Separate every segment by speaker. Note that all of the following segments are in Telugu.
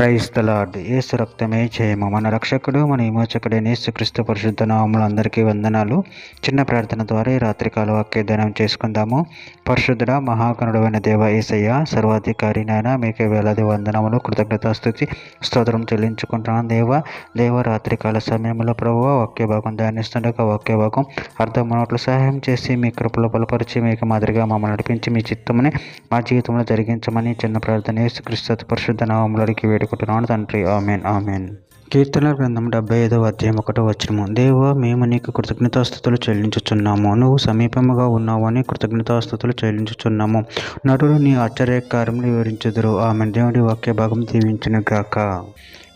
Speaker 1: Praise the lord. యేసు రక్తమే జయము. మన రక్షకుడు మన విమోచకుడైన యేసుక్రీస్తు పరిశుద్ధ నామములో అందరికీ వందనాలు. చిన్న ప్రార్థన ద్వారా ఈ రాత్రికాల వాక్యదానం చేసుకుందాము. పరిశుద్ధుడ మహాగణుడైన దేవ యేసయ్య, సర్వాధికారి నాయన, మీకే వేలాది వందనములు, కృతజ్ఞతాస్తుతి స్తోత్రం చెల్లించుకుంటున్నాను. దేవ రాత్రికాల సమయంలో ప్రభువా వాక్య భాగం ధ్యానిస్తుండగా వాక్య భాగం అర్థమనట్లు సహాయం చేసి మీ కృపలో బలపరిచి మీకు మాదిరిగా మమ్మల్ని నడిపించి మీ చిత్తముని మా జీవితంలో జరిగించమని చిన్న ప్రార్థన యేసుక్రీస్తు పరిశుద్ధ నామములో వేడుకుంటున్నాను తండ్రి. Amen amen. కీర్తనల గ్రంథం 75వ అధ్యాయం 1వ వచనము. దేవా, మేము నీకు కృతజ్ఞతాస్తుతులు చెల్లించుచున్నాము. నువ్వు సమీపముగా ఉన్నావని కృతజ్ఞతాస్తుతులు చెల్లించుచున్నాము. నటులు నీ ఆశ్చర్యకార్యములు వివరించుదురు. ఆమెన్. దేవుడి వాక్య భాగం దీవించును గాక.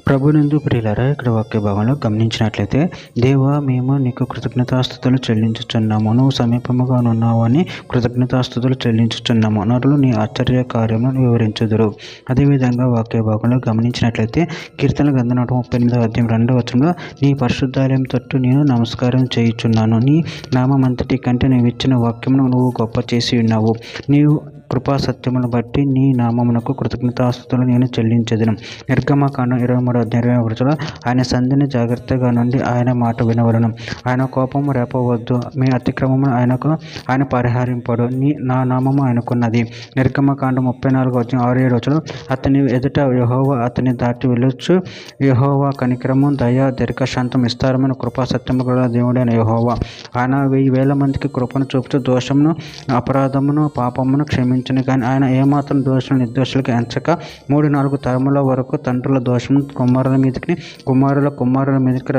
Speaker 1: ప్రభునందు ప్రియులారా, ఇక్కడ వాక్య భాగంలో గమనించినట్లయితే, దేవా, మేము నీకు కృతజ్ఞతాస్తుతులు చెల్లించుచున్నాము. నువ్వు సమీపముగా ఉన్నావని కృతజ్ఞతాస్తుతులు చెల్లించుచున్నాము. నరులు నీ ఆశ్చర్య కార్యములను వివరించుదురు. అదేవిధంగా వాక్య భాగంలో గమనించినట్లయితే, కీర్తన గ్రంథం 138వ అధ్యాయం 2వ వచనంలో, నీ పరిశుద్ధాలయం తట్టు నేను నమస్కారం చేయుచున్నాను. నీ నామమంతటి కంటే నీవు ఇచ్చిన వాక్యమును నువ్వు గొప్ప చేసి ఉన్నావు. నీవు కృపా సత్యములను బట్టి నీ నామమునకు కృతజ్ఞతాస్తుతులు నేను చెల్లించదును. నిర్గమకాండం 23వ అధ్యాయం 21 ఆయన సంధిని జాగ్రత్తగా నుండి ఆయన మాట వినవలను. ఆయన కోపము రేపవద్దు. మీ అతిక్రమమును ఆయన పరిహరింపడు. నా నామము ఆయనకున్నది. నిర్గమకాండం 34వ అధ్యాయం 6-7 వచనం, అతని ఎదుట యెహోవా అతని దాటి వెళ్ళొచ్చు. యెహోవా కనికరము, దయ, దీర్ఘశాంతం, విస్తారమైన కృపా సత్యము గల దేవుడైన యెహోవా. ఆయన 1000 మందికి కృపను చూపుతూ దోషమును, అపరాధమును, పాపమును క్షమించును. కానీ ఆయన ఏమాత్రం దోషులు నిర్దోషులకు ఎంచక 3-4 తరముల వరకు తండ్రుల దోషము కుమారుల మీదకి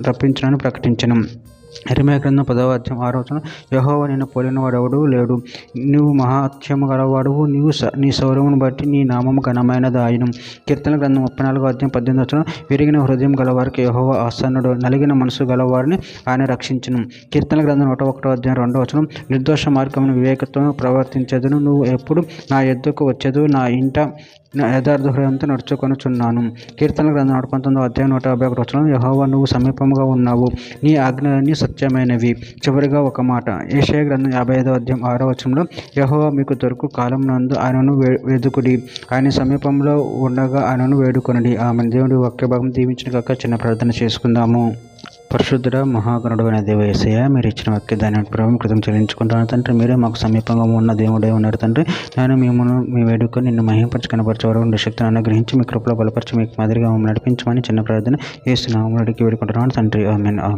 Speaker 1: రప్పించునని ప్రకటించను. యెరెమీయా గ్రంథం 10వ అధ్యాయం 6వ వచనం, యెహోవా నిన్ను పోలిన వాడెవడు లేడు. నీవు మహాత్యము గలవాడువు. నీ శౌర్యమును బట్టి నీ నామము ఘనమైనది ఆయను. కీర్తన గ్రంథం 34వ అధ్యాయం 18వ వచనం, విరిగిన హృదయం గలవారికి యెహోవా ఆసన్నుడు. నలిగిన మనసు గలవారిని ఆయన రక్షించును. కీర్తన గ్రంథం 101వ అధ్యాయం 2వ వచనం, నిర్దోష మార్గమును వివేకతో ప్రవర్తించదును. నువ్వు ఎప్పుడు నా యొద్దకు వచ్చేదు, నా ఇంట యథార్థ హృదయంతో నడుచుకొనుచున్నాను. కీర్తన గ్రంథం 119వ అధ్యాయం 151 వచనం, యెహోవా నువ్వు సమీపముగా ఉన్నావు. నీ ఆజ్ఞలన్నీ సత్యమైనవి. చివరిగా ఒక మాట, యెషయా గ్రంథం 55వ అధ్యాయం 6వ వచనంలో, యెహోవా మీకు దొరుకు కాలం నందు ఆయనను వెదుకుడి. ఆయన సమీపంలో ఉండగా ఆయనను వేడుకొనుడి. ఆమె. దేవుడి వాక్య భాగం దీవించిన కాక చిన్న ప్రార్థన చేసుకుందాము. పరిశుద్ధుడ మహాగణుడైన దేవ యేసయ్య, మీరు ఇచ్చిన వాక్య దాని ప్రభావం కృతం చెల్లించుకుంటాను తండ్రి. మీరే మాకు సమీపంగా ఉన్న దేవుడై ఉన్నారు తండ్రి. నేను మీ వేడుకొని నిన్ను మహింపరిచి కనపరచవరం శక్తిని అనుగ్రహించి మీ కృపలో బలపరిచి మీకు మాదిరిగా మమ్మల్ని నడిపించమని చిన్న ప్రార్థన యేసు నామములో అడిగి వేడుకుంటున్నాను తండ్రి. Amen amen.